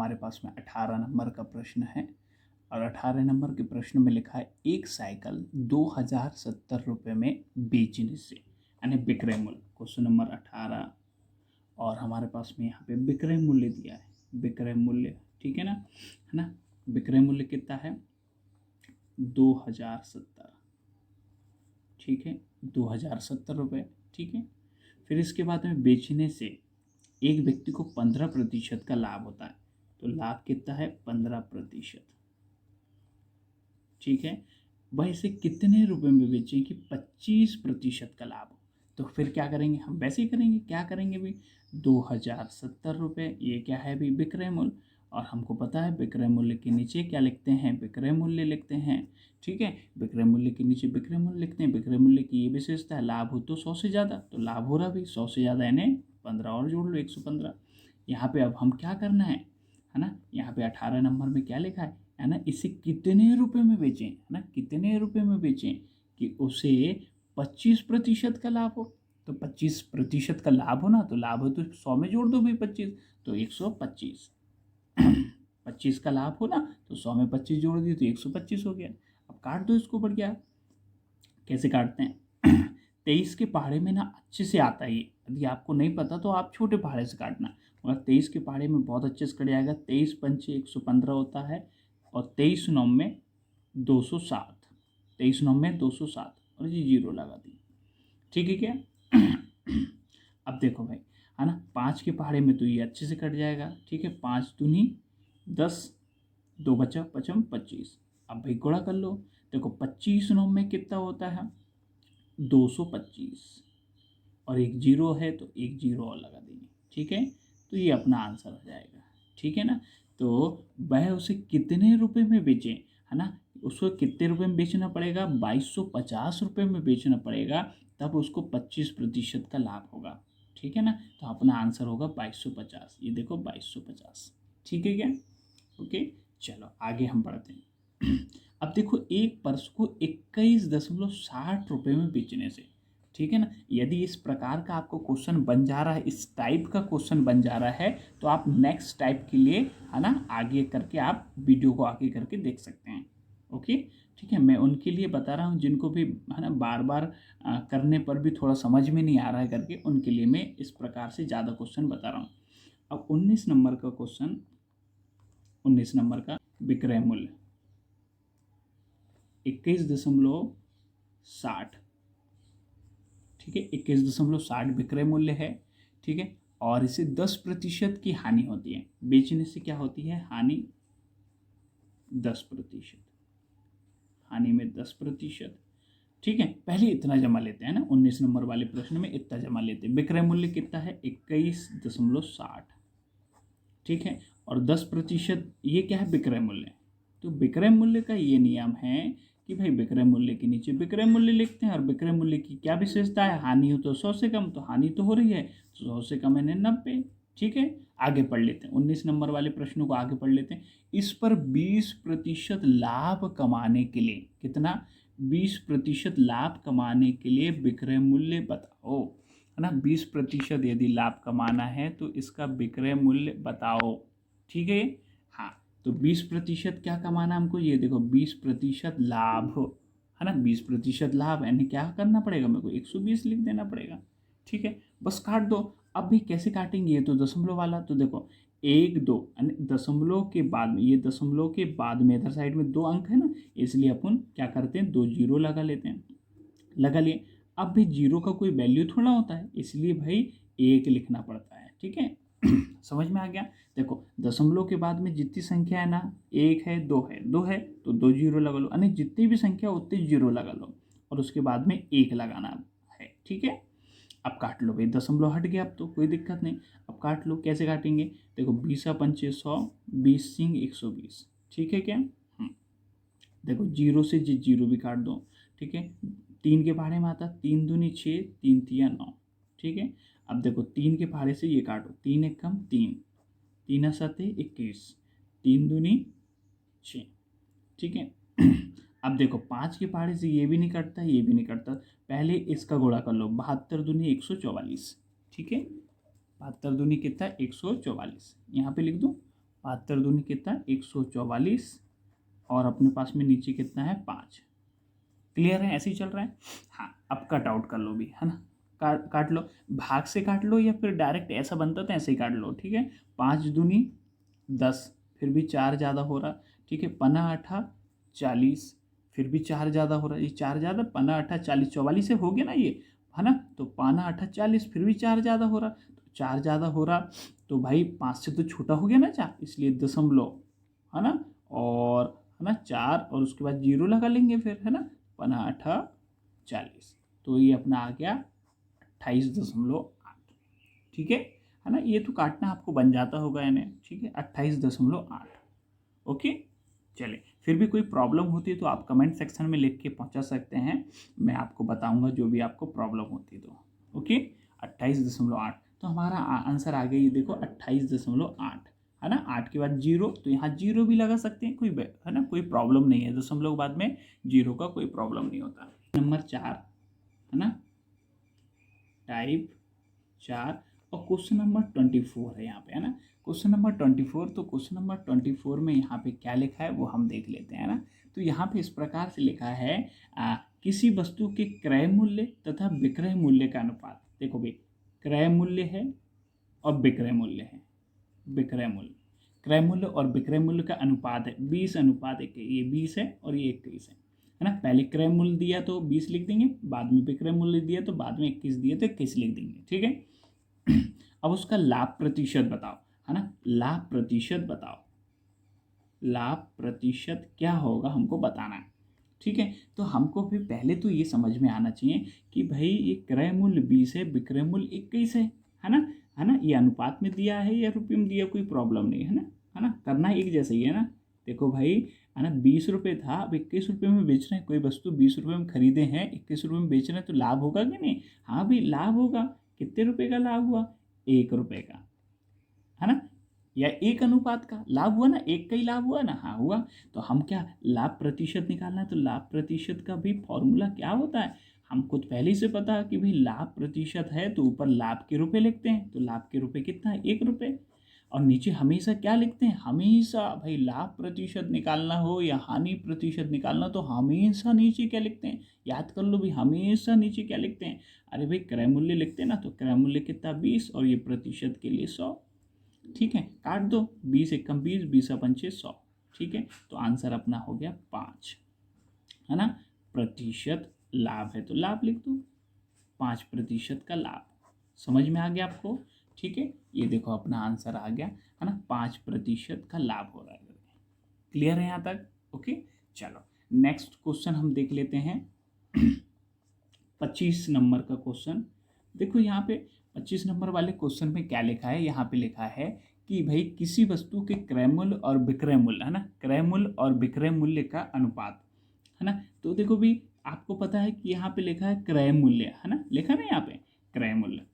हमारे पास में 18 नंबर का प्रश्न है और 18 नंबर के प्रश्न में लिखा है एक साइकिल 2070 रुपये में बेचने से, यानी विक्रय मूल्य। क्वेश्चन नंबर 18 और हमारे पास में यहाँ पे विक्रय मूल्य दिया है, विक्रय मूल्य, ठीक है ना, विक्रय मूल्य कितना है 2070, ठीक है 2070 रुपये, ठीक है। फिर इसके बाद में बेचने से एक व्यक्ति को 15% का लाभ होता है, तो लाभ कितना है 15%, ठीक है। वह इसे कितने रुपए में बेचें कि 25% का लाभ हो, तो फिर क्या करेंगे, हम वैसे ही करेंगे, क्या करेंगे भाई 2070 रुपये, ये क्या है भाई विक्रय मूल्य, और हमको पता है विक्रय मूल्य के नीचे क्या लिखते हैं, विक्रय मूल्य लिखते हैं, ठीक है। विक्रय मूल्य के नीचे विक्रय मूल्य लिखते हैं। विक्रय मूल्य की ये विशेषता है, लाभ हो तो 100 से ज़्यादा, तो लाभ हो रहा भाई 100 से ज़्यादा, यानी 15 और जोड़ लो 115। यहाँ पे अब हम क्या करना है ना, यहाँ पे 18 नंबर में क्या लिखा है ना, इसे कितने रुपए में बेचें, है ना, कितने रुपए में बेचें कि उसे 25% का लाभ हो। तो 25% का लाभ हो ना, तो लाभ हो तो 100 में जोड़ दो भाई 25, तो 125। 25 का लाभ हो ना, तो 100 में 25 जोड़ दिए तो 125 हो गया। अब काट दो इसको, बढ़ गया। कैसे काटते हैं 23 के पहाड़े में ना अच्छे से आता है ये, यदि आपको नहीं पता तो आप छोटे पहाड़े से काटना, मगर 23 के पहाड़े में बहुत अच्छे से कट जाएगा। 23 पंचे 115 होता है और 23 9 में 207, 23 9 में 207 और ये जीरो लगा दी, ठीक है क्या। अब देखो भाई, है ना, 5 के पहाड़े में तो ये अच्छे से कट जाएगा, ठीक है। 5 दूनी 10, 2 बचा 5 25। अब भाई गुणा कर लो, देखो 25 9 में कितना होता है 225 और एक जीरो है तो एक जीरो और लगा देंगे, ठीक है। तो ये अपना आंसर हो जाएगा, ठीक है ना। तो वह उसे कितने रुपए में बेचें, है ना, उसको कितने रुपए में बेचना पड़ेगा 2250 रुपये में बेचना पड़ेगा, तब उसको 25% का लाभ होगा, ठीक है ना। तो अपना आंसर होगा 2250, ये देखो 2250, ठीक है क्या। ओके, चलो आगे हम बढ़ते हैं। अब देखो एक पर्स को 21.60 रुपये में बेचने से, ठीक है ना, यदि इस प्रकार का आपको क्वेश्चन बन जा रहा है, इस टाइप का क्वेश्चन बन जा रहा है, तो आप नेक्स्ट टाइप के लिए, है ना, आगे करके आप वीडियो को आगे करके देख सकते हैं। ओके, ठीक है, मैं उनके लिए बता रहा हूँ जिनको भी, है ना, बार बार करने पर भी थोड़ा समझ में नहीं आ रहा है करके, उनके लिए मैं इस प्रकार से ज़्यादा क्वेश्चन बता रहा हूँ। अब 19 नंबर का क्वेश्चन, 19 नंबर का विक्रय मूल्य 21.60, ठीक है, 21.60 विक्रय मूल्य है, ठीक है। और इसे 10% की हानि होती है, बेचने से क्या होती है हानि 10%, हानि में 10%, ठीक है। पहले इतना जमा लेते हैं ना, 19 नंबर वाले प्रश्न में इतना जमा लेते हैं। विक्रय मूल्य कितना है 21.60, ठीक है, और 10% ये क्या है विक्रय मूल्य। तो विक्रय मूल्य का ये नियम है कि भाई विक्रय मूल्य के नीचे विक्रय मूल्य लिखते हैं, और विक्रय मूल्य की क्या विशेषता है, हानि हो तो 100 से कम, तो हानि तो हो रही है, तो 100 से कम है 90, ठीक है। आगे पढ़ लेते हैं, 19 नंबर वाले प्रश्नों को आगे पढ़ लेते हैं। इस पर 20% लाभ कमाने के लिए, कितना 20% लाभ कमाने के लिए विक्रय मूल्य बताओ, है ना। 20% यदि लाभ कमाना है तो इसका विक्रय मूल्य बताओ, ठीक है। हाँ, तो 20% क्या कमाना हमको, ये देखो 20% लाभ, है ना, 20% लाभ, यानी क्या करना पड़ेगा मेरे को 120 लिख देना पड़ेगा, ठीक है। बस काट दो। अब भी कैसे काटेंगे, ये तो दशमलव वाला, तो देखो 1 2 यानी दशमलव के बाद में, ये दशमलव के बाद में इधर साइड में 2 अंक है ना, इसलिए अपन क्या करते हैं 2 जीरो लगा लेते हैं, लगा लिए। अब भी जीरो का कोई वैल्यू थोड़ा होता है, इसलिए भाई 1 लिखना पड़ता है, ठीक है। समझ में आ गया। देखो दशमलव के बाद में जितनी संख्या है ना, 1 है 2 है, 2 है तो 2 जीरो लगा लो, यानी जितनी भी संख्या उतनी जीरो लगा लो, और उसके बाद में 1 लगाना है, ठीक है। अब काट लो भाई, दशमलव हट गया, अब तो कोई दिक्कत नहीं। अब काट लो, कैसे काटेंगे, देखो 20 पंचे 100, 20 सिंह 120, ठीक है क्या। देखो जीरो से जीरो भी काट दो, ठीक है। 3 के पहाड़े में आता 3 दूनी 6, 3 तिया 9, ठीक है। अब देखो 3 के पहाड़े से ये काटो, 3 एक कम 3, 3 सते 21, 3 दूनी 6, ठीक है। अब देखो 5 के पहाड़े से ये भी नहीं कटता, ये भी नहीं कटता, पहले इसका गुणा कर लो, 72 दूनी 144, ठीक है। 72 दूनी कितना 144, यहाँ पे लिख दो 72 दूनी कितना 144 और अपने पास में नीचे कितना है 5। क्लियर है, ऐसे ही चल रहा है। हाँ, अब कट आउट कर लो भी, है ना, काट लो, भाग से काट लो या फिर डायरेक्ट ऐसा बनता था ऐसे ही काट लो। ठीक है, 5 दूनी 10, फिर भी 4 ज़्यादा हो रहा। ठीक है, 5 8 40, फिर भी 4 ज़्यादा हो रहा। ये 4 ज़्यादा, 5 8 40, 44 से हो गया ना ये, है ना। तो 5 8 40, फिर भी 4 ज़्यादा हो रहा। तो 4 ज़्यादा हो रहा तो भाई 5 से तो छोटा हो गया ना 4, इसलिए दशमलव, है ना, और है ना 4 और उसके बाद 0 लगा लेंगे फिर, है ना, 5 8 40। तो ये अपना आ गया 28.8। ठीक है ना, ये तो काटना आपको बन जाता होगा यानी। ठीक है, 28.8। ओके, चले, फिर भी कोई प्रॉब्लम होती है तो आप कमेंट सेक्शन में लिख के पहुंचा सकते हैं, मैं आपको बताऊंगा जो भी आपको प्रॉब्लम होती है तो। ओके, 28.8 तो हमारा आंसर आ गया, ये देखो 28.8, है ना। 8 के बाद 0, तो यहाँ 0 भी लगा सकते हैं, कोई है ना, कोई प्रॉब्लम नहीं है, दशमलव बाद में 0 का कोई प्रॉब्लम नहीं होता। नंबर 4, है ना, टाइप 4, और क्वेश्चन नंबर 24 है यहाँ पे, है ना। क्वेश्चन नंबर 24, तो क्वेश्चन नंबर 24 में यहाँ पे क्या लिखा है वो हम देख लेते हैं ना। तो यहाँ पे इस प्रकार से लिखा है किसी वस्तु के क्रय मूल्य तथा विक्रय मूल्य का अनुपात। देखो भाई, क्रय मूल्य है और विक्रय मूल्य है, विक्रय मूल्य, क्रय मूल्य और विक्रय मूल्य का अनुपात है 20:1। ये 20 है और ये 21 है ना। पहले क्रय मूल्य दिया तो 20 लिख देंगे, बाद में विक्रय मूल्य दिया तो बाद में 21 दिया तो 21 लिख देंगे। ठीक है, अब उसका लाभ प्रतिशत बताओ, है ना, लाभ प्रतिशत बताओ, लाभ प्रतिशत क्या होगा हमको बताना है। ठीक है, तो हमको भी पहले तो ये समझ में आना चाहिए कि भाई ये क्रय मूल्य 20 है, विक्रय मूल्य 21 है ना, है ना। ये अनुपात में दिया है या रुपये में दिया, कोई प्रॉब्लम नहीं है ना, है ना, करना एक जैसा ही है ना। देखो भाई, है ना, 20 रुपये था, अब 21 रुपये में बेच रहे हैं, कोई वस्तु 20 रुपये में खरीदे हैं, 21 रुपये में बेच रहे हैं, तो लाभ होगा कि नहीं। हाँ भाई, लाभ होगा। कितने रुपये का लाभ हुआ, 1 रुपये का, है ना, या 1 अनुपात का लाभ हुआ ना, 1 का ही लाभ हुआ ना, हाँ हुआ। तो हम क्या लाभ प्रतिशत निकालना है, तो लाभ प्रतिशत का भी फॉर्मूला क्या होता है, हमको तो पहले से पता है कि भाई लाभ प्रतिशत है तो ऊपर लाभ के रुपए लिखते हैं, तो लाभ के रुपए कितना है 1 रुपये, और नीचे हमेशा क्या लिखते हैं, हमेशा भाई लाभ प्रतिशत निकालना हो या हानि प्रतिशत निकालना तो हमेशा नीचे क्या लिखते हैं, याद कर लो भाई, हमेशा नीचे क्या लिखते हैं, अरे भाई क्रय मूल्य लिखते हैं ना, तो क्रय मूल्य कितना 20 और ये प्रतिशत के लिए 100। ठीक है, काट दो, 20 एकम 20, 20 पंचे 100। ठीक है, तो आंसर अपना हो गया 5, है ना। प्रतिशत लाभ है तो लाभ लिख दो, 5% का लाभ, समझ में आ गया आपको। ठीक है, ये देखो अपना आंसर आ गया, है ना, 5% का लाभ हो रहा है। क्लियर है यहाँ तक। ओके, चलो नेक्स्ट क्वेश्चन हम देख लेते हैं। 25 नंबर का क्वेश्चन देखो, यहाँ पे 25 नंबर वाले क्वेश्चन में क्या लिखा है, यहाँ पे लिखा है कि भाई किसी वस्तु के क्रय मूल्य और विक्रय मूल्य, है ना, क्रय मूल्य और विक्रय मूल्य का अनुपात, है ना। तो देखो भी, आपको पता है कि यहाँ पे लिखा है क्रय मूल्य, है ना, लिखा ना यहाँ पे क्रय मूल्य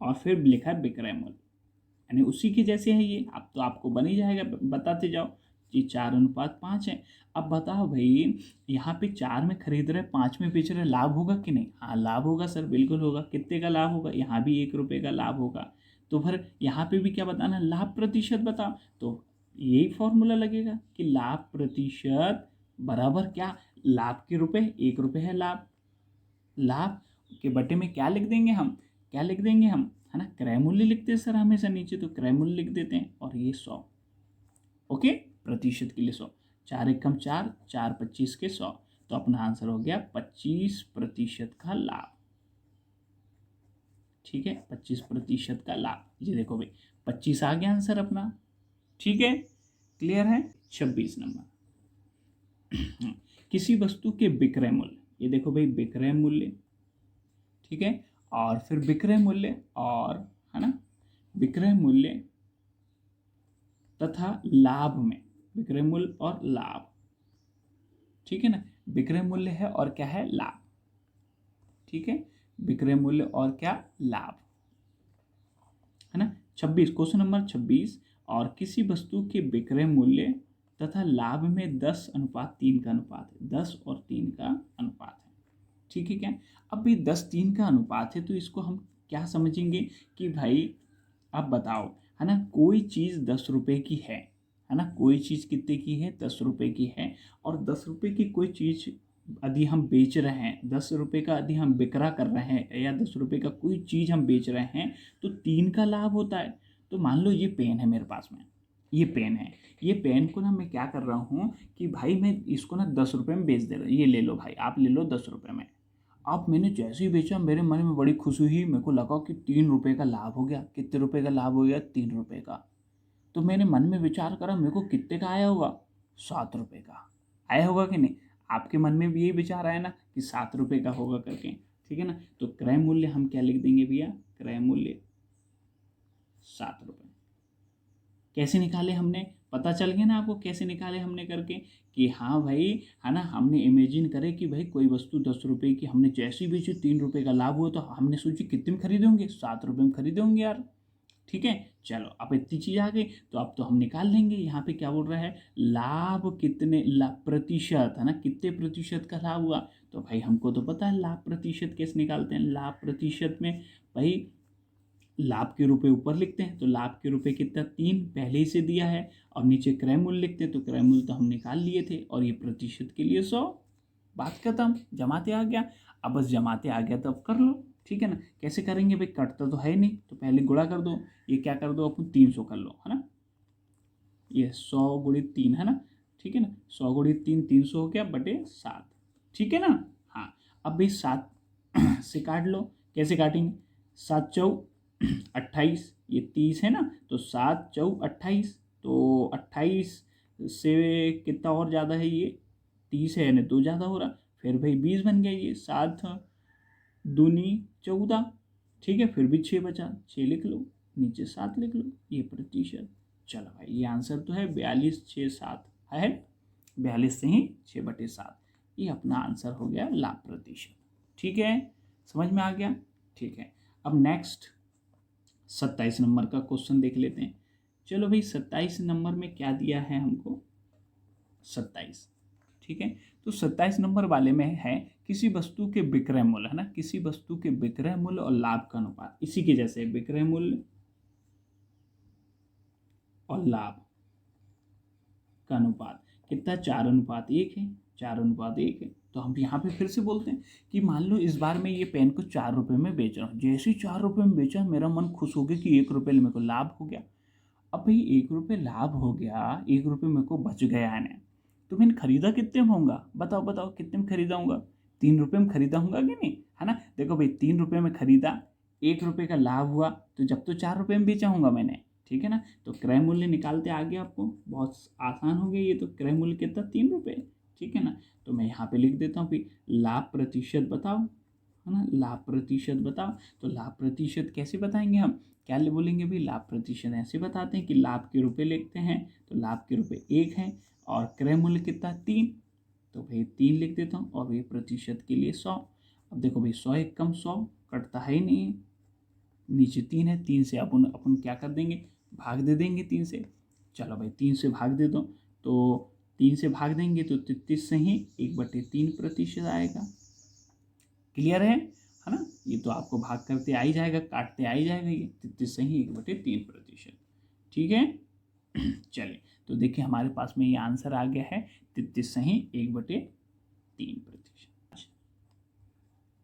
और फिर लिखा है विक्रय मूल्य, यानी उसी के जैसे है ये। अब तो आपको बन ही जाएगा, बताते जाओ कि 4:5 है। अब बताओ भाई, यहाँ पे 4 में खरीद रहे, 5 में बेच रहे, लाभ होगा कि नहीं। हाँ लाभ होगा सर, बिल्कुल होगा। कितने का लाभ होगा, यहाँ भी 1 रुपये का लाभ होगा। तो फिर यहाँ पे भी क्या बताना, लाभ प्रतिशत बताओ। तो यही फॉर्मूला लगेगा कि लाभ प्रतिशत बराबर क्या, लाभ के रुपए, 1 रुपये है लाभ, लाभ के बटे में क्या लिख देंगे हम, क्या लिख देंगे हम, है ना, क्रय मूल्य लिखते हैं सर हमेशा नीचे, तो क्रय मूल्य लिख देते हैं और ये 100। ओके, प्रतिशत के लिए 100, 4 एकम 4, 4 25 के 100, तो अपना आंसर हो गया 25% का लाभ। ठीक है, 25% का लाभ, ये देखो भाई 25 आ गया आंसर अपना। ठीक है, क्लियर है। 26 नंबर, किसी वस्तु के विक्रय मूल्य, ये देखो भाई विक्रय मूल्य, ठीक है, और फिर विक्रय मूल्य और, है ना, विक्रय मूल्य तथा लाभ में, विक्रय मूल्य और लाभ, ठीक है ना, विक्रय मूल्य है और क्या है, लाभ। ठीक है, विक्रय मूल्य और क्या, लाभ, है ना। 26, क्वेश्चन नंबर 26, और किसी वस्तु के विक्रय मूल्य तथा लाभ में 10:3 का अनुपात है, 10 और 3 का अनुपात है। ठीक है क्या, अब भी 10:3 का अनुपात है तो इसको हम क्या समझेंगे कि भाई अब बताओ, है ना, कोई चीज़ 10 रुपये की है ना, कोई चीज़ कितने की है, 10 रुपये की है, और 10 रुपये की कोई चीज़ यदि हम बेच रहे हैं, 10 रुपये का यदि हम विक्रय कर रहे हैं, या 10 रुपये का कोई चीज़ हम बेच रहे हैं, तो 3 का लाभ होता है। तो मान लो ये पेन है मेरे पास में, ये पेन है, ये पेन को ना मैं क्या कर रहा हूँ कि भाई मैं इसको ना 10 रुपये में बेच दे रहा हूँ, ये ले लो भाई, आप ले लो 10 रुपये में। अब मैंने जैसे ही बेचा, मेरे मन में बड़ी खुशी हुई, मेरे को लगा कि 3 रुपये का लाभ हो गया। कितने रुपये का लाभ हो गया, 3 रुपये का। तो मैंने मन में विचार करा, मेरे को कितने का आया होगा, 7 रुपये का आया होगा कि नहीं। आपके मन में भी यही विचार आया ना कि 7 रुपये का होगा करके, ठीक है ना। तो क्रय मूल्य हम क्या लिख देंगे भैया, क्रय मूल्य 7 रुपये। कैसे निकाले हमने, पता चल गया ना आपको कैसे निकाले हमने करके, कि हाँ भाई, है ना, हमने इमेजिन करे कि भाई कोई वस्तु 10 रुपये की हमने जैसी बेची, 3 रुपये का लाभ हुआ, तो हमने सोची कितने में खरीदे होंगे, 7 रुपये में खरीदे होंगे यार। ठीक है, चलो अब इतनी चीज़ आ गई, तो अब तो हम निकाल लेंगे। यहाँ पे क्या बोल रहा है, लाभ कितने, लाभ प्रतिशत, है ना, कितने प्रतिशत का लाभ हुआ। तो भाई हमको तो पता है लाभ प्रतिशत कैसे निकालते हैं। लाभ प्रतिशत में भाई लाभ के रुपए ऊपर लिखते हैं, तो लाभ के रुपए कितना, 3 पहले ही से दिया है, और नीचे क्रय मूल्य लिखते हैं, तो क्रय मूल्य तो हम निकाल लिए थे, और ये प्रतिशत के लिए 100। बात खत्म, जमाते आ गया। अब बस जमाते आ गया तो अब कर लो, ठीक है ना। कैसे करेंगे भाई, कटता तो है नहीं, तो पहले गुणा कर दो, ये क्या कर दो अपन 300 कर लो, है ना, ये 100 गुणित 3 है ना, ठीक है ना, 100 गुणित 3 300 हो गया बटे 7, ठीक है ना। हाँ, अब भाई 7 से काट लो, कैसे काटेंगे, 7 चौ 28, ये 30 है ना, तो 7 चौ 28, तो 28 से कितना और ज़्यादा है, ये 30 है ना, 2 ज़्यादा हो रहा, फिर भाई 20 बन गया, ये 7 दूनी 14, ठीक है, फिर भी 6 बचा, 6 लिख लो, नीचे 7 लिख लो, ये प्रतिशत। चलो भाई ये आंसर तो है 42 6 7 है, 42 से ही 6/7, ये अपना आंसर हो गया लाभ प्रतिशत। ठीक है, समझ में आ गया। ठीक है, अब नेक्स्ट 27 नंबर का क्वेश्चन देख लेते हैं। चलो भाई 27 नंबर में क्या दिया है हमको, 27, ठीक है, तो 27 नंबर वाले में है किसी वस्तु के विक्रय मूल्य, है ना, किसी वस्तु के विक्रय मूल्य और लाभ का अनुपात, इसी के जैसे विक्रय मूल्य और लाभ का अनुपात कितना, 4:1 है, 4:1 है। तो हम यहाँ पे फिर से बोलते हैं कि मान लो इस बार मैं ये पेन को 4 रुपये में बेच रहा हूँ, जैसे ही 4 रुपये में बेचा, मेरा मन खुश हो गया कि 1 रुपये मेरे को लाभ हो गया। अब भाई 1 रुपये लाभ हो गया, 1 रुपये मेरे को बच गया है ना, तो मैंने खरीदा कितने में होगा, बताओ बताओ कितने में खरीदा हूँगा, 3 रुपये में खरीदा हूँगा कि नहीं, है ना। देखो भाई 3 रुपये में खरीदा, 1 रुपये का लाभ हुआ, तो जब तो 4 रुपये में बेचा हूँगा मैंने, ठीक है ना। तो क्रय मूल्य निकालते आगे आपको, बहुत आसान हो गया ये तो, क्रय मूल्य कितना, 3 रुपये, ठीक है ना। तो मैं यहाँ पे लिख देता हूँ फिर लाभ प्रतिशत बताओ, है ना, लाभ प्रतिशत बताओ। तो लाभ प्रतिशत कैसे बताएंगे हम, क्या बोलेंगे भाई, लाभ प्रतिशत ऐसे बताते हैं कि लाभ के रुपए लिखते हैं, तो लाभ के रुपए 1 है, और क्रय मूल्य कितना 3, तो भाई 3 लिख देता हूँ, और भाई प्रतिशत के लिए 100। अब देखो भाई 100 एक कम 100 कटता है ही नहीं, नीचे 3 है, 3 से अपन अपन क्या कर देंगे, भाग दे देंगे 3 से। चलो भाई 3 से भाग दे दो, तो 3 से भाग देंगे तो 33 से ही 1/3 प्रतिशत आएगा। क्लियर है ना, ये तो आपको भाग करते आ ही जाएगा, काटते आ ही जाएगा, ये 33 से ही 1/3 प्रतिशत, ठीक है। चलिए, तो देखिए हमारे पास में ये आंसर आ गया है 33 से ही 1/3 प्रतिशत।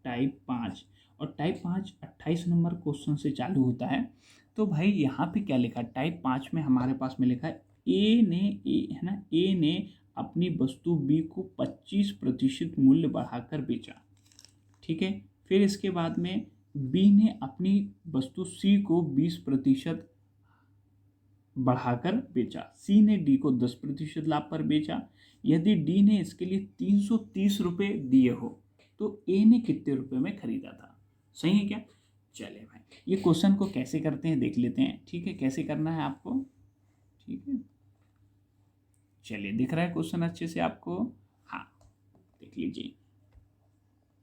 टाइप 5, और टाइप 5 28 नंबर क्वेश्चन से चालू होता है। तो भाई यहाँ पे क्या लिखा है, टाइप 5 में हमारे पास में लिखा है है ना, ए ने अपनी वस्तु बी को 25% मूल्य बढ़ाकर बेचा, ठीक है। फिर इसके बाद में बी ने अपनी वस्तु सी को 20% बढ़ाकर बेचा, सी ने डी को 10% लाभ पर बेचा। यदि डी ने इसके लिए 330 रुपये दिए हो, तो ए ने कितने रुपए में खरीदा था, सही है क्या। चले भाई ये क्वेश्चन को कैसे करते हैं देख लेते हैं, ठीक है, कैसे करना है आपको, ठीक है। चलिए दिख रहा है क्वेश्चन अच्छे से आपको, हाँ देख लीजिए।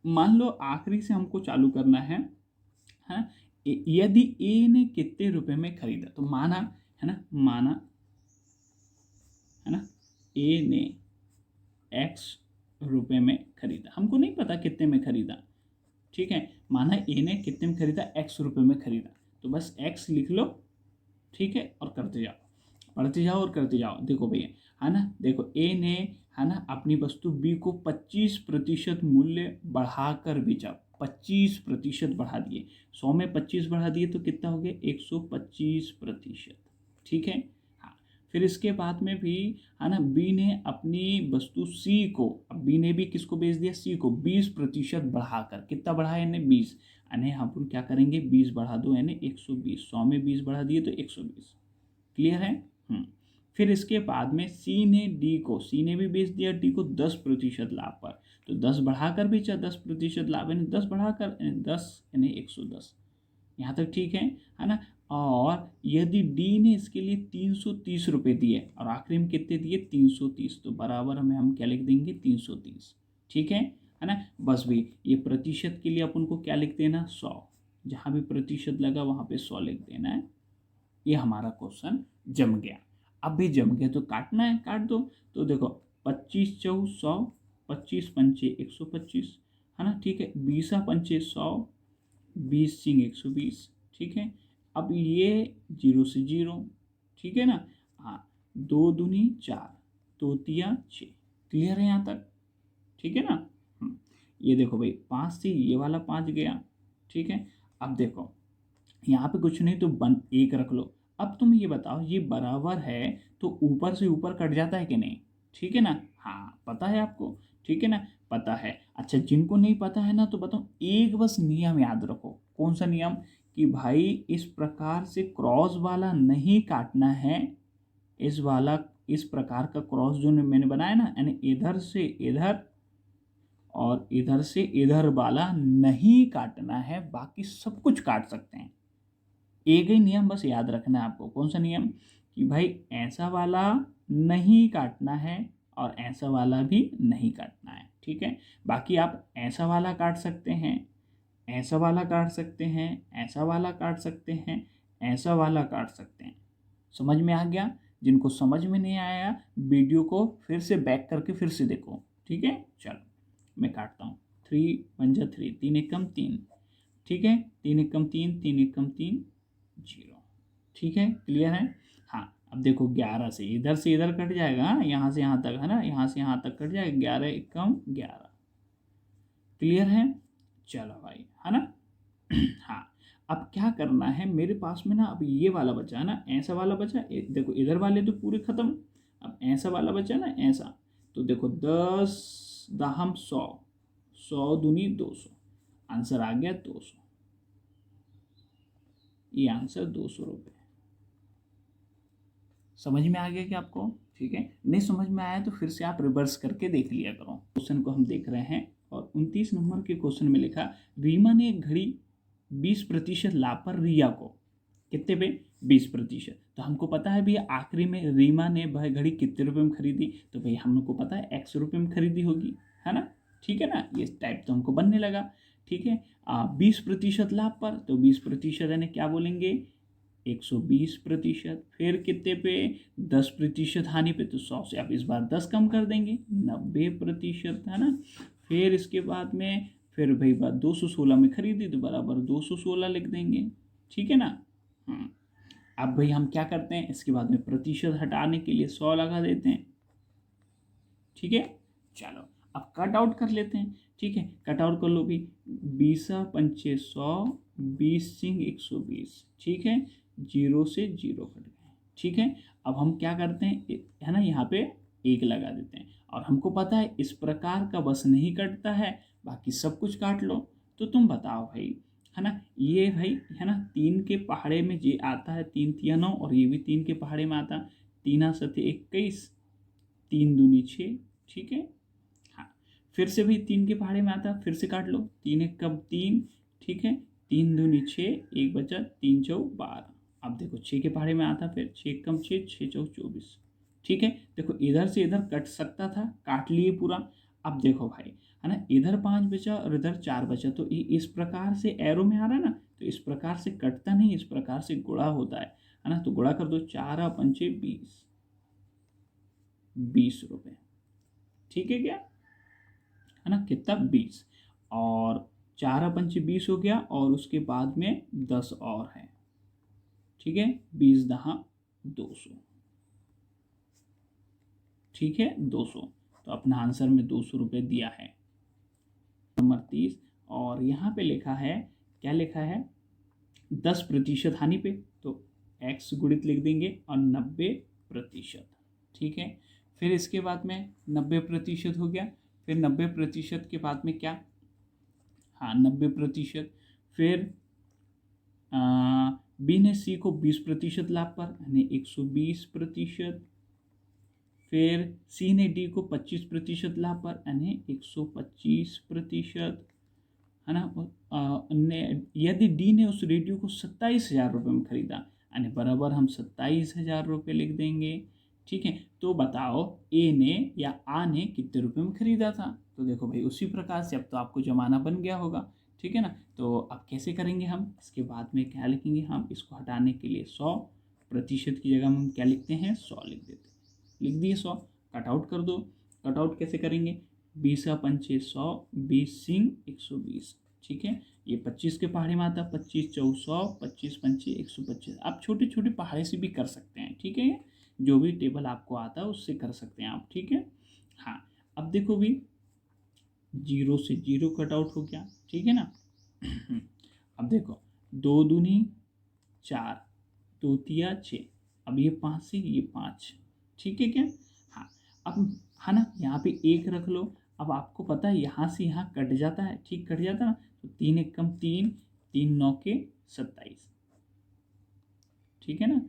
मान लो आखिरी से हमको चालू करना है, हाँ, यदि ए ने कितने रुपए में खरीदा, तो माना, है ना, माना, है ना, ए ने x रुपए में खरीदा, हमको नहीं पता कितने में खरीदा, ठीक है। माना ए ने कितने में खरीदा, x रुपए में खरीदा, तो बस x लिख लो, ठीक है, और करते जाओ, पढ़ते जाओ और करते जाओ। देखो भैया, है ना, देखो ए ने, है ना, अपनी वस्तु बी को 25% मूल्य बढ़ाकर बेचा। 25% बढ़ा दिए, 100 में 25 बढ़ा दिए तो कितना हो गया, 125%। ठीक है। हाँ, फिर इसके बाद में भी, है ना, बी ने अपनी वस्तु सी को, अब बी ने भी किसको बेच दिया, सी को 20% बढ़ाकर, कितना बढ़ाया यानी 20, यानी हम क्या करेंगे, 20 बढ़ा दो यानी 120, 100 में 20 बढ़ा दिए तो 120। क्लियर है। फिर इसके बाद में सी ने डी को, सी ने भी बेच दिया डी को 10% लाभ पर, तो 10 बढ़ाकर बेचा, 10% लाभ यानी 10 बढ़ाकर 10 यानी 110। यहाँ तक ठीक है ना। और यदि डी ने इसके लिए 330 रुपये दिए और आखिरी में कितने दिए, 330, तो बराबर में हम क्या लिख देंगे, 330। ठीक है ना। बस भी ये प्रतिशत के लिए अपन को क्या लिख देना, 100, जहाँ भी प्रतिशत लगा वहाँ पे 100 लिख देना है। ये हमारा क्वेश्चन जम गया। अब भी जम गया तो काटना है, काट दो। तो देखो 25 चौ 100, 25 पंचे 125, है ना, ठीक है, 20 पंचे 100, 20 सिंग 120। ठीक है। अब ये 0 से 0, ठीक है ना। हाँ, 2 दूनी 4, 2 तिया 6। क्लियर है यहाँ तक, ठीक है ना। ये देखो भाई, 5 से ये वाला 5 गया। ठीक है। अब देखो यहाँ पे कुछ नहीं तो 1 रख लो। अब तुम ये बताओ, ये बराबर है तो ऊपर से ऊपर कट जाता है कि नहीं, ठीक है ना। हाँ, पता है आपको, ठीक है ना, पता है। अच्छा, जिनको नहीं पता है ना तो बताओ, एक बस नियम याद रखो। कौन सा नियम, कि भाई इस प्रकार से क्रॉस वाला नहीं काटना है। इस प्रकार का क्रॉस जो मैंने बनाया ना, यानी इधर से इधर और इधर से इधर वाला नहीं काटना है, बाकी सब कुछ काट सकते हैं। एक ही नियम बस याद रखना है आपको। कौन सा नियम, कि भाई ऐसा वाला नहीं काटना है और ऐसा वाला भी नहीं काटना है। ठीक है। बाकी आप ऐसा वाला काट सकते हैं, ऐसा वाला काट सकते हैं, ऐसा वाला काट सकते हैं, ऐसा वाला काट सकते हैं। समझ में आ गया। जिनको समझ में नहीं आया, वीडियो को फिर से बैक करके फिर से देखो। ठीक है, चलो मैं काटता हूँ। 3 पंजा 3, 3 एकम 3, ठीक है, 3 एकम 3, 3 एकम 3, 0। ठीक है, क्लियर है। हाँ, अब देखो 11 से इधर कट जाएगा, हाँ, यहाँ से यहाँ तक, है ना, यहाँ से यहाँ तक कट जाएगा, 11 एकम 11। क्लियर है, चलो भाई, है ना। हाँ, अब क्या करना है, मेरे पास में ना अब ये वाला बचा है ना, ऐसा वाला बचा, देखो इधर वाले तो पूरे खत्म। अब ऐसा वाला बचा ना, ऐसा, तो देखो 10 दाहम 100, 100 दूनी 200, आंसर आ गया 200। ये आंसर 200 रुपये। समझ में आ गया क्या आपको, ठीक है। नहीं समझ में आया तो फिर से आप रिवर्स करके देख लिया करो। क्वेश्चन को हम देख रहे हैं और 29 नंबर के क्वेश्चन में लिखा, रीमा ने एक घड़ी 20% लाभ पर रिया को, कितने पे, 20%। तो हमको पता है भैया आखिरी में रीमा ने वह घड़ी कितने रुपए में खरीदी, तो भाई हमको पता है 100 रुपये में खरीदी होगी, है ना, ठीक है ना। ये टाइप तो हमको बनने लगा। ठीक है, 20% लाभ पर, तो 20% यानी क्या बोलेंगे, 120%। फिर कितने पे, 10% हानि पे, तो 100 से आप इस बार 10 कम कर देंगे, 90%, है ना। फिर इसके बाद में फिर भाई बात 216 में खरीदी तो बराबर 216 लिख देंगे। ठीक है ना। अब भाई हम क्या करते हैं, इसके बाद में प्रतिशत हटाने के लिए 100 लगा देते हैं। ठीक है, चलो अब कट आउट कर लेते हैं। ठीक है, कट आउट कर लो भी, 20 पंचे 100, 20 सिंग 120। ठीक है, 0 से 0 कट गए। ठीक है, अब हम क्या करते हैं, है ना, यहाँ पे 1 लगा देते हैं। और हमको पता है इस प्रकार का बस नहीं कटता है, बाकी सब कुछ काट लो। तो तुम बताओ भाई, है ना, ये भाई, है ना, 3 के पहाड़े में ये आता है 3 तिया 9, और ये भी 3 के पहाड़े में आता, 3 सते 21, 3 दूनी 6। ठीक है। हाँ, फिर से भाई 3 के पहाड़े में आता, फिर से काट लो, 3 एक कब 3, ठीक है, 3 दूनी 6, 1 बचा, 3 चौ 12। अब देखो 6 के पहाड़े में आता, फिर 6 कम 6, 6 चौ 24। ठीक है, देखो इधर से इधर कट सकता था, काट लिए पूरा। अब देखो भाई, है ना, इधर 5 बचा और इधर 4 बचा, तो इस प्रकार से एरो में आ रहा है ना, तो इस प्रकार से कटता नहीं, इस प्रकार से गुणा होता है ना। तो गुणा कर दो, 4 पंचे 20, 20 रुपये। ठीक है क्या, है ना, कितना 20, और 4 पंचे 20 हो गया, और उसके बाद में 10 और है। ठीक है, 20 दहा 200, ठीक है 200। तो अपना आंसर में 200 रुपये दिया है। नंबर 30, और यहाँ पे लिखा है, क्या लिखा है, 10% हानि पे, तो x गुणित लिख देंगे और 90%, ठीक है। फिर इसके बाद में 90% हो गया, फिर 90% के बाद में क्या, हाँ 90%, फिर बी ने सी को 20% लाभ पर यानी 120%, फिर सी ने डी को 25% लाभ पर यानी 125%, है ना। यदि डी ने उस रेडियो को 27,000 रुपये में खरीदा यानी बराबर हम 27,000 रुपये लिख देंगे, ठीक है। तो बताओ ए ने या आ ने कितने रुपए में खरीदा था। तो देखो भाई उसी प्रकार से अब तो आपको जमाना बन गया होगा, ठीक है ना। तो अब कैसे करेंगे हम, इसके बाद में क्या लिखेंगे हम, इसको हटाने के लिए 100% की जगह हम क्या लिखते हैं, 100 लिख देते हैं। लिख दिए 100, कट आउट कर दो। कट आउट कैसे करेंगे, 20 पंचे 100, 20 सिंह 120, ठीक है। ये 25 के पहाड़े में आता है, 25 चौ 100, 25 पंचे 125। आप छोटे छोटे पहाड़े से भी कर सकते हैं, ठीक है। जो भी टेबल आपको आता है उससे कर सकते हैं आप, ठीक है। हाँ अब देखो भी 0 से 0 कट आउट हो गया, ठीक है ना। अब देखो 2 दूनी 4, 2 तिया 6, अब ये 5 से ये 5, ठीक है क्या। हाँ अब है ना, यहाँ पे 1 रख लो। अब आपको पता है यहाँ से यहाँ कट जाता है, ठीक कट जाता है ना। तो 3 1 कम 3, 3 9 के 27, ठीक है ना,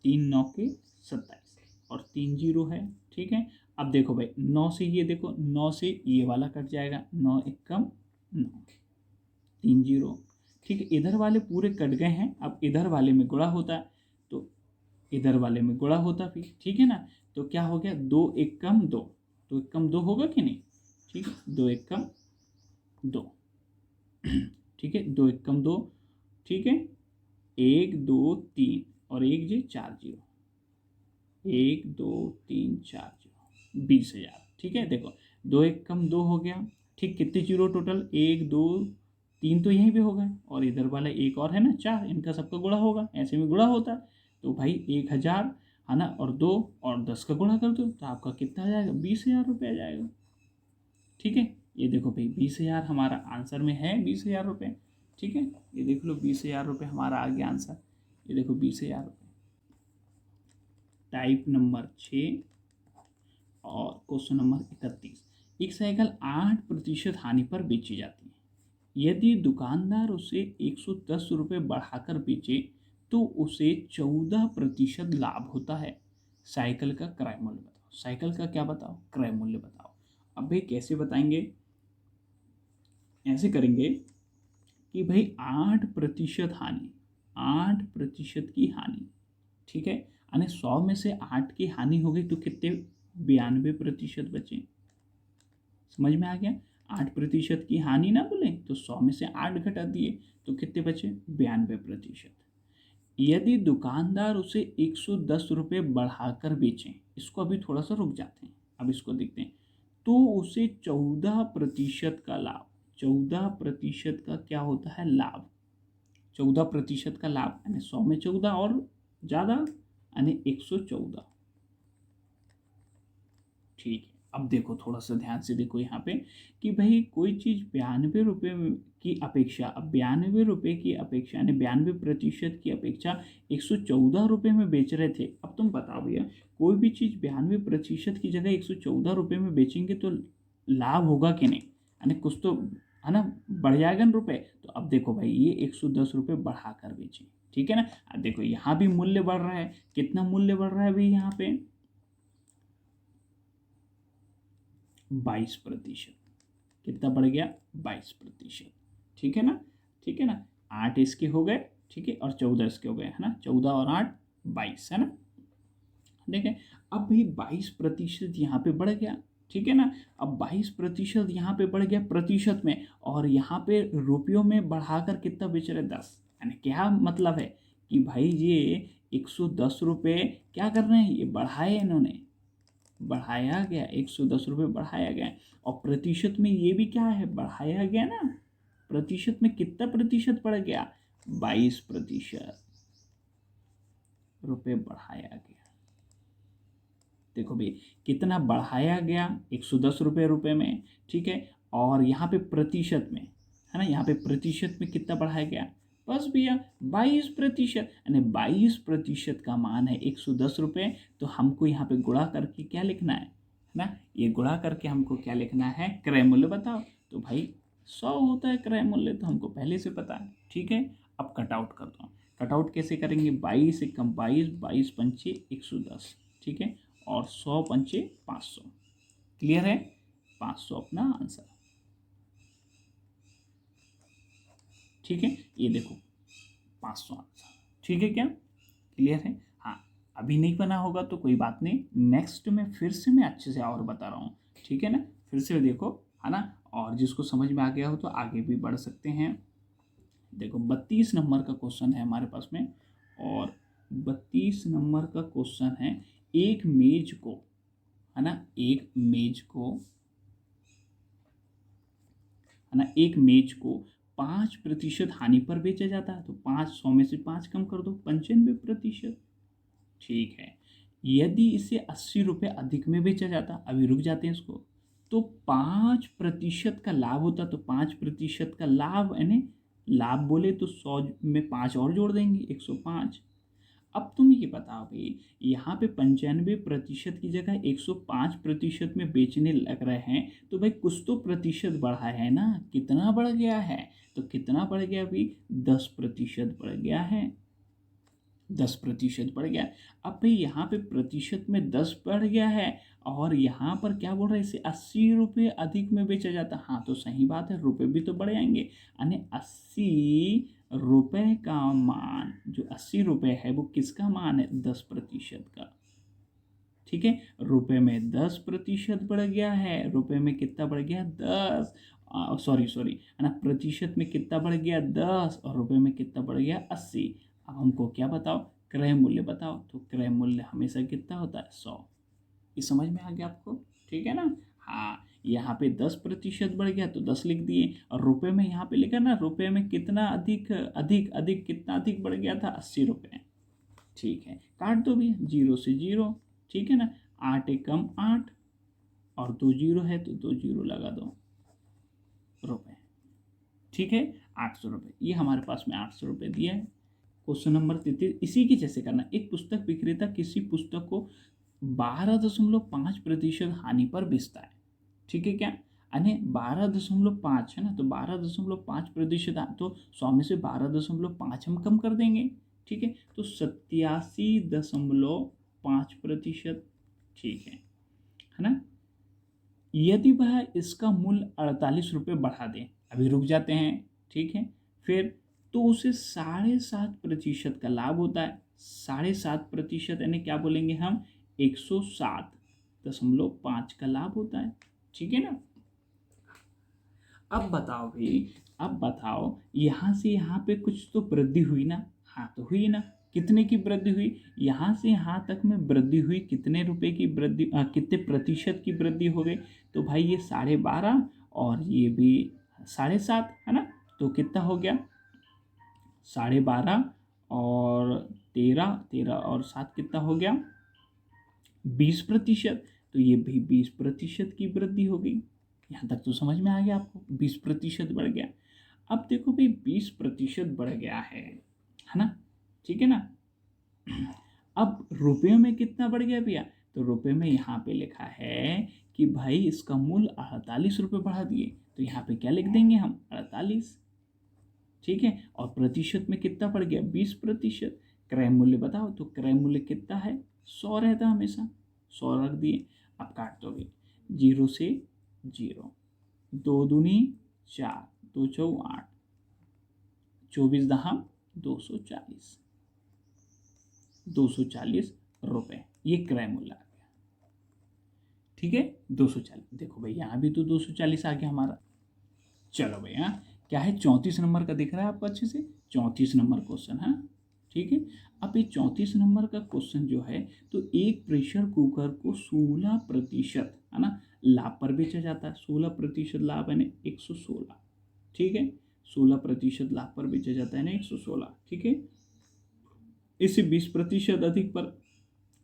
3 9 के 27 और 3 0 है, ठीक है। अब देखो भाई 9 से ये देखो, 9 से ये वाला कट जाएगा, 9 1 कम 9, 3 0, ठीक है। इधर वाले पूरे कट गए हैं, अब इधर वाले में गुणा होता है, तो इधर वाले में गुणा होता फिर, ठीक है ना। तो क्या हो गया, 2 1 कम 2, 2 1 कम 2 होगा कि नहीं, ठीक है, 2 1 कम 2, ठीक है, 2 1 कम 2, ठीक है, 1 2 3 और 1 जी 4 0, 1 2 3 4 0, 20,000, ठीक है। देखो 2 1 कम 2 हो गया, ठीक। कितने जीरो टोटल, 1 2 3 तो यहीं पे हो गए और इधर वाला एक और है ना 4, इनका सबका गुणा होगा, ऐसे में गुणा होता है। तो भाई 1,000 है ना, और 2 और 10 का गुणा कर दो तो आपका कितना आ जाएगा, 20,000 रुपये आ जाएगा, ठीक है। ये देखो भाई 20,000 हमारा आंसर में है, 20,000 रुपये, ठीक है। ये देख लो 20,000 रुपये हमारा आ गया आंसर, ये देखो 20,000 रुपये। टाइप नंबर 6 और क्वेश्चन नंबर 31, एक साइकिल 8% हानि पर बेची जाती है। यदि दुकानदार उसे 110 रुपये बढ़ाकर बेचे तो उसे 14% लाभ होता है। साइकिल का क्रय मूल्य बताओ। साइकिल का क्या बताओ, क्रय मूल्य बताओ। अब भाई कैसे बताएंगे, ऐसे करेंगे कि भाई 8% हानि, 8% की हानि, ठीक है। यानी 100 में से 8 की हानि हो गई तो कितने, 92% बचे। समझ में आ गया, 8% की हानि ना बोले तो 100 में से 8 घटा दिए तो कितने बचे, 92%। यदि दुकानदार उसे 110 रुपये बढ़ाकर बेचें, इसको अभी थोड़ा सा रुक जाते हैं, अब इसको देखते हैं, तो उसे 14% का लाभ, 14% का क्या होता है लाभ, 14% का लाभ यानी 100 में 14 और ज़्यादा यानी 114, ठीक है। अब देखो थोड़ा सा ध्यान से देखो यहाँ पे कि भाई कोई चीज़ 92 रुपये की अपेक्षा, अब 92 रुपये की अपेक्षा यानी 92% की अपेक्षा 114 रुपये में बेच रहे थे। अब तुम बताओ भैया कोई भी चीज़ 92% की जगह 114 रुपये में बेचेंगे तो लाभ होगा कि नहीं, यानी कुछ तो है ना, बढ़ जाएगा ना रुपये। तो अब देखो भाई ये 110 रुपये बढ़ा कर बेचें, ठीक है ना। अब देखो यहाँ भी मूल्य बढ़ रहा है, कितना मूल्य बढ़ रहा है भाई यहाँ पे, 22%, कितना बढ़ गया, 22%, ठीक है ना, ठीक है ना। 8 इसके हो गए, ठीक है, और 14 इसके हो गए, है ना, 14 और 8 22, है ना। देखें अब भाई 22% यहाँ पे बढ़ गया, ठीक है ना। अब 22% यहाँ पे बढ़ गया प्रतिशत में, और यहाँ पे रुपयों में बढ़ाकर कितना बेच रहे, 10। यानी क्या मतलब है कि भाई ये 110 रुपये क्या कर रहे हैं, ये बढ़ाए इन्होंने, बढ़ाया गया, 110 रुपये बढ़ाया गया। और प्रतिशत में ये भी क्या है, बढ़ाया गया ना। प्रतिशत में कितना प्रतिशत बढ़ गया, 22%, रुपये बढ़ाया गया। देखो भाई कितना बढ़ाया गया, 110 रुपये में, ठीक है। और यहाँ पे प्रतिशत में है ना, यहाँ पे प्रतिशत में कितना बढ़ाया गया, बस भैया 22%, यानी 22% का मान है 110 रुपये। तो हमको यहाँ पे गुणा करके क्या लिखना है ना, ये गुणा करके हमको क्या लिखना है, क्रय मूल्य बताओ। तो भाई 100 होता है क्रय मूल्य, तो हमको पहले से पता है, ठीक है। अब कट आउट करता हूँ, कट आउट कैसे करेंगे, 22 एकम 22, 22 पंचे 110, ठीक है, और 100 पंचे 500, क्लियर है, 500 अपना आंसर, ठीक है। ये देखो 500 आंसर, ठीक है, क्या क्लियर है। हाँ, अभी नहीं बना होगा तो कोई बात नहीं, नेक्स्ट में फिर से मैं अच्छे से और बता रहा हूँ, ठीक है ना, फिर से देखो, है ना। और जिसको समझ में आ गया हो तो आगे भी बढ़ सकते हैं। देखो 32 नंबर का क्वेश्चन है हमारे पास में, और 32 नंबर का क्वेश्चन है, एक मेज को, है ना, एक मेज को, है ना, एक मेज को 5% हानि पर बेचा जाता है। तो 500 में से 5 कम कर दो, 95%, ठीक है। यदि इसे 80 रुपये अधिक में बेचा जाता, अभी रुक जाते हैं इसको, तो 5% का लाभ होता। तो 5% का लाभ, यानी लाभ बोले तो 100 में 5 और जोड़ देंगे, 105। अब तुम ये बताओ भाई, यहाँ पे 95% की जगह 105% में बेचने लग रहे हैं, तो भाई कुछ तो प्रतिशत बढ़ा है ना, कितना बढ़ गया है, तो कितना बढ़ गया भाई, 10% बढ़ गया है, 10% बढ़ गया। अब भाई यहाँ पे प्रतिशत में 10 बढ़ गया है, और यहाँ पर क्या बोल रहे हैं, इसे 80 रुपये अधिक में बेचा जाता। हाँ तो सही बात है, रुपये भी तो बढ़ जाएंगे, यानी 80 रुपये का मान, जो 80 रुपये है वो किसका मान है, 10% का, ठीक है। रुपये में 10% बढ़ गया है, रुपये में कितना बढ़ गया, 10, सॉरी है ना, प्रतिशत में कितना बढ़ गया, 10, और रुपये में कितना बढ़ गया, 80। अब हमको क्या बताओ, क्रय मूल्य बताओ। तो क्रय मूल्य हमेशा कितना होता है, 100। ये समझ में आ गया आपको, ठीक है ना। हाँ, यहाँ पे 10% बढ़ गया तो 10 लिख दिए, और रुपये में यहाँ पे लिखा ना, रुपये में कितना अधिक अधिक अधिक, कितना अधिक बढ़ गया था, 80 रुपये, ठीक है। काट दो भी, 0 से 0, ठीक है ना, 8 एकम 8, और 2 जीरो है तो 2 जीरो लगा दो, रुपये, ठीक है। 800 रुपये, ये हमारे पास में 800 रुपये दिया है। क्वेश्चन नंबर 33 इसी की जैसे करना, एक पुस्तक विक्रेता किसी पुस्तक को 12.5% हानि पर बेचता है, ठीक है, क्या यानी 12.5 है ना, तो 12.5%, तो 100 में से 12.5 हम कम कर देंगे, ठीक है, तो 87.5%, ठीक है ना। यदि वह इसका मूल्य 48 रुपये बढ़ा दे, अभी रुक जाते हैं, ठीक है, फिर तो उसे 7.5% का लाभ होता है। 7.5% यानी क्या बोलेंगे हम, 107.5 का लाभ होता है, ठीक है ना। अब बताओ भाई, अब बताओ, यहाँ से यहाँ पे कुछ तो वृद्धि हुई ना, हाँ तो हुई ना, कितने की वृद्धि हुई, यहाँ से यहाँ तक में वृद्धि हुई, कितने रुपए की वृद्धि, कितने प्रतिशत की वृद्धि हो गई, तो भाई ये 12.5 और ये भी 7.5 है ना, तो कितना हो गया, 12.5 और 13, 13 और 7 कितना हो गया, 20%। तो ये भी 20% की वृद्धि हो गई। यहाँ तक तो समझ में आ गया आपको, 20% बढ़ गया। अब देखो भाई 20% बढ़ गया है ना, ठीक है ना। अब रुपये में कितना बढ़ गया भैया, तो रुपये में यहाँ पे लिखा है कि भाई इसका मूल्य 48 रुपये बढ़ा दिए, तो यहाँ पे क्या लिख देंगे हम, 48, ठीक है। और प्रतिशत में कितना बढ़ गया, 20%। क्रय मूल्य बताओ, तो क्रय मूल्य कितना है, 100 रहता है हमेशा, 100 रख दिए। अब काट दोगे, 0 से 0, 2 दूनी 4, 2 चौ 8, 24 दहाम 240, 240 रुपये, ये क्रय मूल्य आ गया, ठीक है, 240। देखो भाई यहाँ भी तो 240 आ गया हमारा। चलो भैया, क्या है, 34 नंबर का दिख रहा है आपको अच्छे से, 34 नंबर क्वेश्चन है, ठीक है। अब ये 34 नंबर का क्वेश्चन जो है, तो एक प्रेशर कुकर को 16% है ना लाभ पर बेचा जाता है, 16% लाभ है ना 116, ठीक है, 16% लाभ पर बेचा जाता है ना 116, ठीक है। इससे 20% अधिक पर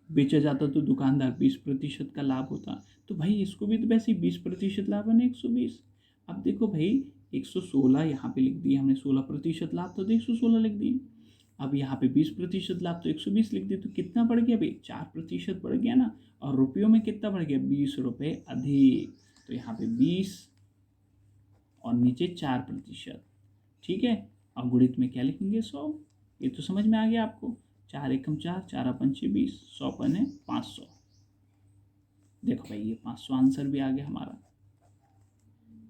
बेचा जाता तो दुकानदार 20% का लाभ होता। तो भाई इसको भी तो वैसे ही 20% लाभ है ना 120। अब देखो भाई 116 यहाँ पे लिख दिए हमने, 16% लाभ तो 116 लिख दिए। अब यहाँ पे 20% लाभ तो 120 लिख दिए, तो कितना बढ़ गया भाई 4% बढ़ गया ना। और रुपयों में कितना बढ़ गया 20 रुपये अधिक, तो यहाँ पे 20 और नीचे 4%। ठीक है, और गुणित में क्या लिखेंगे 100। ये तो समझ में आ गया आपको। 4 एकम 4, 4 पंचे 20, 100 पने 500। देखो भाई ये 500 आंसर भी आ गया हमारा।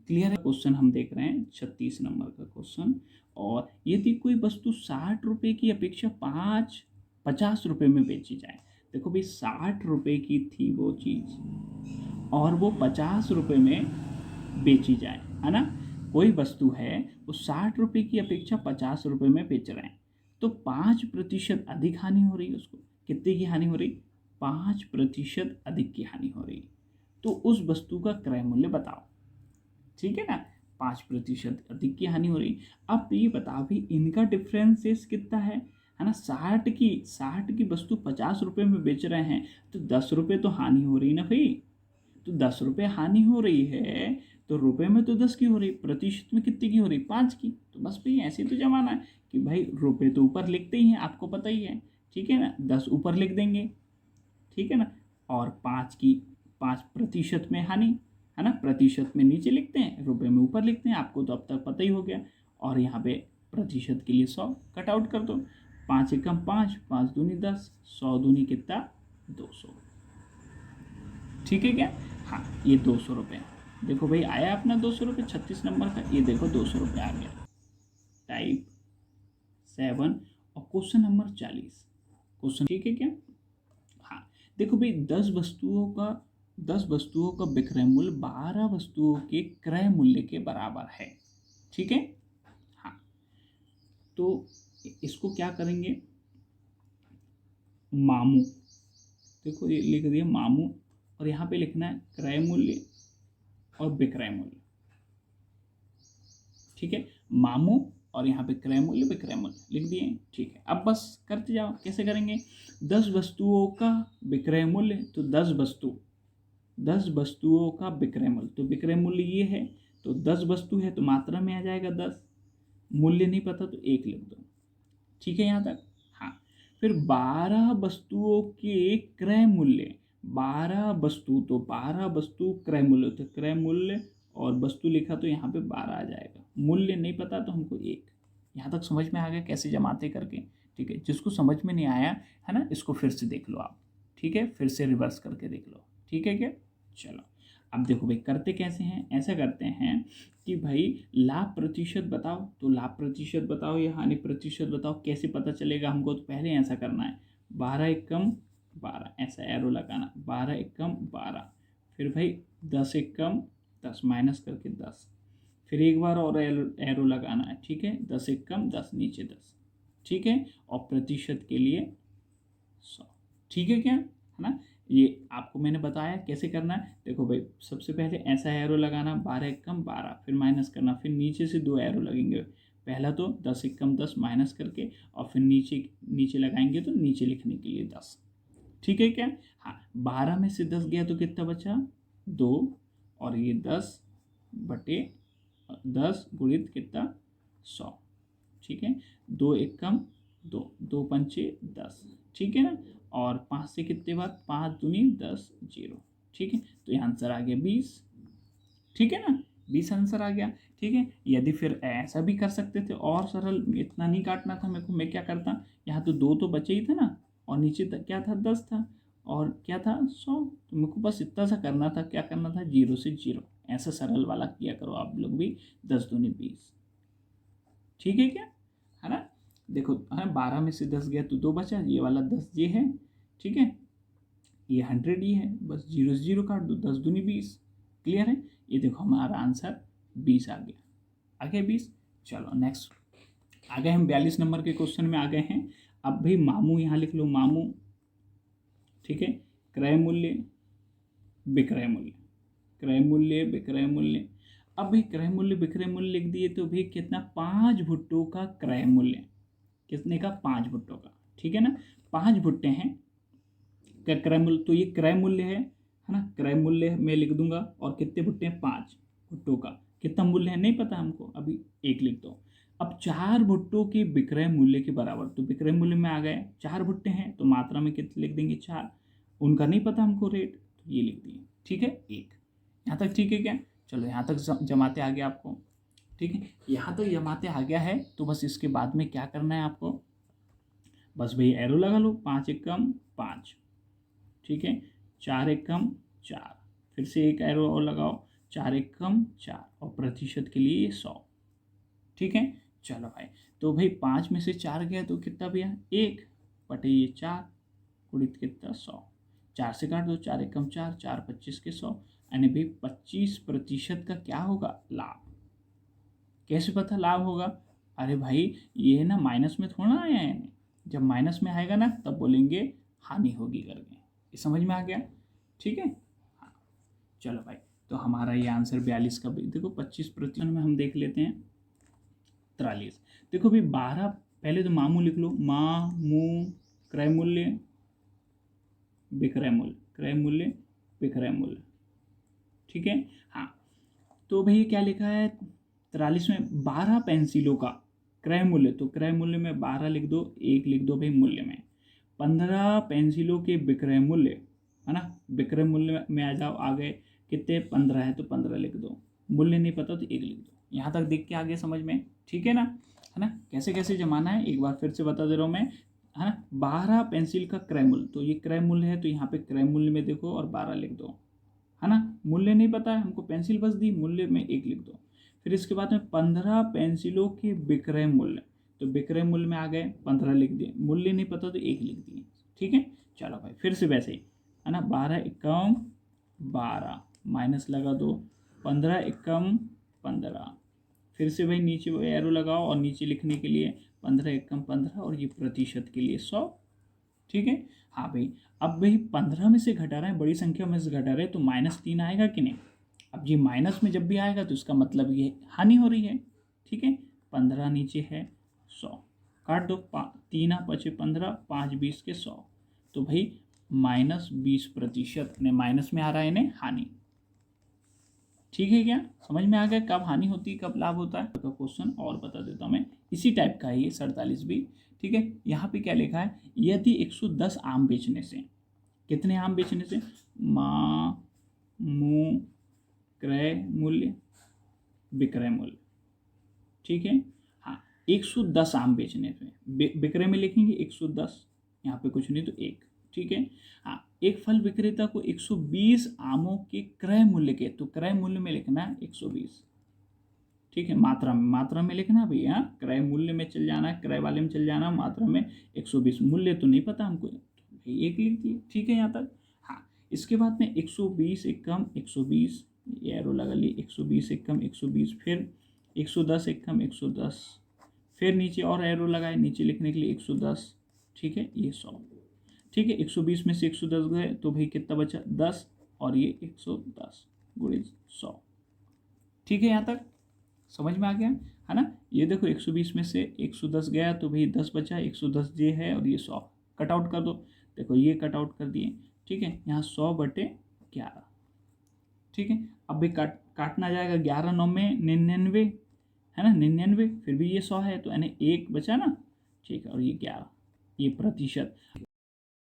क्लियर है। क्वेश्चन हम देख रहे हैं 36 नंबर का क्वेश्चन। और यदि कोई वस्तु 60 रुपये की अपेक्षा 50 रुपये में बेची जाए। देखो भाई 60 रुपये की थी वो चीज़ और वो 50 रुपये में बेची जाए, है ना। कोई वस्तु है वो 60 रुपये की अपेक्षा 50 रुपये में बेच रहे हैं, तो 5% अधिक हानि हो रही है उसको। कितने की हानि हो रही? 5% अधिक की हानि हो रही। तो उस वस्तु का क्रय मूल्य बताओ। ठीक है ना, 5% अधिक की हानि हो रही। अब ये बताओ भी इनका डिफरेंसेस कितना है ना। 60 की वस्तु 50 रुपये में बेच रहे हैं, तो 10 रुपये तो हानि हो रही ना भाई। तो 10 रुपये हानि हो रही है, तो रुपए में तो 10 की हो रही, प्रतिशत में कितनी की हो रही 5 की। तो बस भाई ऐसे तो जमाना है कि भाई रुपए तो ऊपर लिखते ही हैं, आपको पता ही है। ठीक है ना, 10 ऊपर लिख देंगे, ठीक है ना। और 5% में हानि, है ना, प्रतिशत में नीचे लिखते हैं, रुपए में ऊपर लिखते हैं, आपको तो अब तक पता ही हो गया। और यहाँ पे प्रतिशत के लिए 100 कट आउट कर दो। 5 एकम 5, 5 दूनी 10, 100 दूनी कितना 200। ठीक है क्या। हाँ ये 200 रुपये। देखो भाई आया अपना 200 रुपये 36 नंबर का। ये देखो 200 रुपये आ गया। टाइप 7 और क्वेश्चन नंबर 40 क्वेश्चन। ठीक है क्या। हाँ देखो भाई 10 वस्तुओं का विक्रय मूल्य 12 वस्तुओं के क्रय मूल्य के बराबर है। ठीक है। हाँ तो इसको क्या करेंगे, मामू। देखो ये लिख दिया मामू, और यहाँ पे लिखना है क्रय मूल्य और विक्रय मूल्य। ठीक है, मामू और यहाँ पे क्रय मूल्य विक्रय मूल्य लिख दिए। ठीक है, अब बस करते जाओ। कैसे करेंगे, 10 वस्तुओं का विक्रय मूल्य, तो 10 वस्तुओं का विक्रय मूल्य, तो विक्रय मूल्य ये है, तो 10 वस्तु है तो मात्रा में आ जाएगा 10, मूल्य नहीं पता तो 1 लिख दो। ठीक है यहाँ तक। हाँ फिर 12 वस्तुओं के क्रय मूल्य, 12 वस्तु तो 12 वस्तु क्रय मूल्य, तो क्रय मूल्य और वस्तु लिखा तो यहाँ पे 12 आ जाएगा, मूल्य नहीं पता तो हमको 1। यहाँ तक समझ में आ गया कैसे जमाते करके। ठीक है, जिसको समझ में नहीं आया है ना, इसको फिर से देख लो आप। ठीक है, फिर से रिवर्स करके देख लो। ठीक है क्या। चलो अब देखो भाई करते कैसे हैं। ऐसा करते हैं कि भाई लाभ प्रतिशत बताओ, तो लाभ प्रतिशत बताओ या हानि प्रतिशत बताओ। कैसे पता चलेगा हमको, तो पहले ऐसा करना है 12 एकम 12, ऐसा एरो लगाना, 12 एकम 12, फिर भाई 10 एकम 10 माइनस करके 10, फिर एक बार और एरो लगाना है। ठीक है, 10 एकम 10 नीचे 10। ठीक है, और प्रतिशत के लिए 100। ठीक है क्या, है ना। ये आपको मैंने बताया कैसे करना है। देखो भाई सबसे पहले ऐसा एरो लगाना 12 एकम 12, फिर माइनस करना, फिर नीचे से 2 एरो लगेंगे। पहला तो 10 एकम 10 माइनस करके, और फिर नीचे लगाएंगे तो नीचे लिखने के लिए 10। ठीक है क्या। हाँ 12 में से 10 गया तो कितना बचा 2, और ये 10 गुणित कितना 100। ठीक है, 2 एकम 2, 2 पंचे 10। ठीक है ना, और 5 से कितने बार 5 दूनी 10 0। ठीक है, तो ये आंसर आ गया 20। ठीक है ना, 20 आंसर आ गया। ठीक है, यदि फिर ऐसा भी कर सकते थे और सरल, इतना नहीं काटना था मेरे को। मैं क्या करता, यहाँ तो 2 तो बचे ही था ना, और नीचे तक क्या था 10 था, और क्या था 100, तो मेरे को बस इतना सा करना था। क्या करना था 0 से 0, ऐसा सरल वाला किया करो आप लोग भी। 10 दूनी 20। ठीक है क्या, है ना। देखो है 12 में से 10 गया तो 2 बचा, ये वाला 10 ये है। ठीक है, ये 100 ही है, बस 0 से 0 काट दो, 10 दूनी 20। क्लियर है। ये देखो हमारा आंसर 20 आ गया। आ गया 20। चलो नेक्स्ट आ गए हम 42 नंबर के क्वेश्चन में आ गए हैं। अब भाई मामू यहाँ लिख लो, मामू। ठीक है, क्रय मूल्य विक्रय मूल्य, क्रय मूल्य विक्रय मूल्य। अब भाई क्रय मूल्य विक्रय मूल्य लिख दिए, तो भाई कितना 5 भुट्टो का क्रय मूल्य, कितने का 5 भुट्टो का। ठीक है ना। 5 भुट्टे हैं क्रय मूल्य, तो ये क्रय मूल्य है ना, क्रय मूल्य मैं लिख दूंगा। और कितने भुट्टे हैं, 5 भुट्टों का कितना मूल्य है नहीं पता हमको, अभी 1 लिख दो। अब 4 भुट्टों के विक्रय मूल्य के बराबर, तो विक्रय मूल्य में आ गए 4 भुट्टे हैं तो मात्रा में कितने लिख देंगे 4, उनका नहीं पता हमको रेट, तो ये लिख दिए। ठीक है 1, यहाँ तक ठीक है क्या। चलो यहाँ तक जमाते आ गया आपको, ठीक है, यहाँ तक जमाते आ गया है। तो बस इसके बाद में क्या करना है आपको, बस भाई एरो लगा लो, 5 एकम 5, ठीक है, 4 एकम 4, फिर से एक एरो और लगाओ, 4 एकम 4, और प्रतिशत के लिए 100। ठीक है, चलो भाई, तो भाई 5 में से 4 गया तो कितना भैया 1 बटे ये 4 गुणित कितना 100, 4 से काट दो, 4 एकम 4, 4 25 के 100, यानी भाई 25% का क्या होगा लाभ। कैसे पता लाभ होगा, अरे भाई ये ना माइनस में थोड़ा आया है, जब माइनस में आएगा ना तब बोलेंगे हानि होगी करके, ये समझ में आ गया। ठीक है हाँ, चलो भाई, तो हमारा ये आंसर 42 का देखो 25% में हम देख लेते हैं 43। देखो भाई 12, पहले तो मामू लिख लो, मामू क्रय मूल्य विक्रय मूल्य, क्रय मूल्य विक्रय मूल्य। ठीक है हाँ, तो भाई क्या लिखा है 43 में 12 पेंसिलों का क्रय मूल्य, तो क्रय मूल्य में 12 लिख दो, 1 लिख दो भाई मूल्य में। 15 पेंसिलों के विक्रय मूल्य है ना, विक्रय मूल्य में आ जाओ, आ गए कितने 15 है तो 15 लिख दो, मूल्य नहीं पता तो 1 लिख दो। यहाँ तक देख के आगे समझ में, ठीक है ना, है ना। कैसे कैसे जमाना है एक बार फिर से बता दे रहा हूँ मैं, है ना। 12 पेंसिल का क्रय मूल्य, तो ये क्रय मूल्य है तो यहाँ पे क्रय मूल्य में देखो और 12 लिख दो, है ना। मूल्य नहीं पता है हमको, पेंसिल बस दी, मूल्य में 1 लिख दो। फिर इसके बाद में 15 पेंसिलों के विक्रय मूल्य, तो विक्रय मूल्य में आ गए 15 लिख दिए, मूल्य नहीं पता तो 1 लिख दिए। ठीक है चलो भाई, फिर से वैसे ही है ना, 12 एकम 12 माइनस लगा दो, 15 एकम 15, फिर से भाई नीचे एरो लगाओ और नीचे लिखने के लिए 15 एकम 15 और ये प्रतिशत के लिए 100। ठीक है हाँ भाई, अब भाई 15 में से घटा रहे हैं, बड़ी संख्या में से घटा रहे हैं तो -3 आएगा कि नहीं। अब ये माइनस में जब भी आएगा तो इसका मतलब ये हानि हो रही है। ठीक है 15 नीचे है 100, काट दो, 3 5 15, 5 20 के 100, तो भाई -20% ने माइनस में आ रहा है इन्हें हानि। ठीक है क्या, समझ में आ गया कब हानि होती है कब लाभ होता है। का क्वेश्चन और बता देता हूँ मैं, इसी टाइप का है ये 47 भी। ठीक है, यहाँ पे क्या लिखा है, यदि 110 आम बेचने से, कितने आम बेचने से, मामू क्रय मूल्य विक्रय मूल्य। ठीक है हाँ, 110 आम बेचने से, विक्रय में लिखेंगे 110, यहाँ पे कुछ नहीं तो 1। ठीक है हाँ, एक फल विक्रेता को 120 आमों के क्रय मूल्य के, तो क्रय मूल्य में लिखना है 120। ठीक है, मात्रा में लिखना भैया, क्रय मूल्य में चल जाना, क्रय वाले में चल जाना, मात्रा में 120, मूल्य तो नहीं पता हमको, तो 1 लिख दिए। ठीक है यहाँ तक हाँ, इसके बाद में 120 एकम 120, ये एरो लगा ली, 120 एकम 120, फिर 110 एकम 110, फिर नीचे और एरो लगाए नीचे लिखने के लिए 110। ठीक है ये 100। ठीक है 120 में से 110 गए तो भाई कितना बचा 10, और ये 110 गुणित 100। ठीक है यहाँ तक समझ में आ गया है ना। ये देखो 120 में से 110 गया तो भाई 10 बचा, 110 ये है और ये 100 कट आउट कर दो, देखो ये कट आउट कर दिए। ठीक है यहाँ 100/11। ठीक है अब भी काटना जाएगा, 11 9 में 99 है ना, 99, फिर भी ये 100 है तो यानी 1 बचा ना। ठीक है और ये 11, ये प्रतिशत।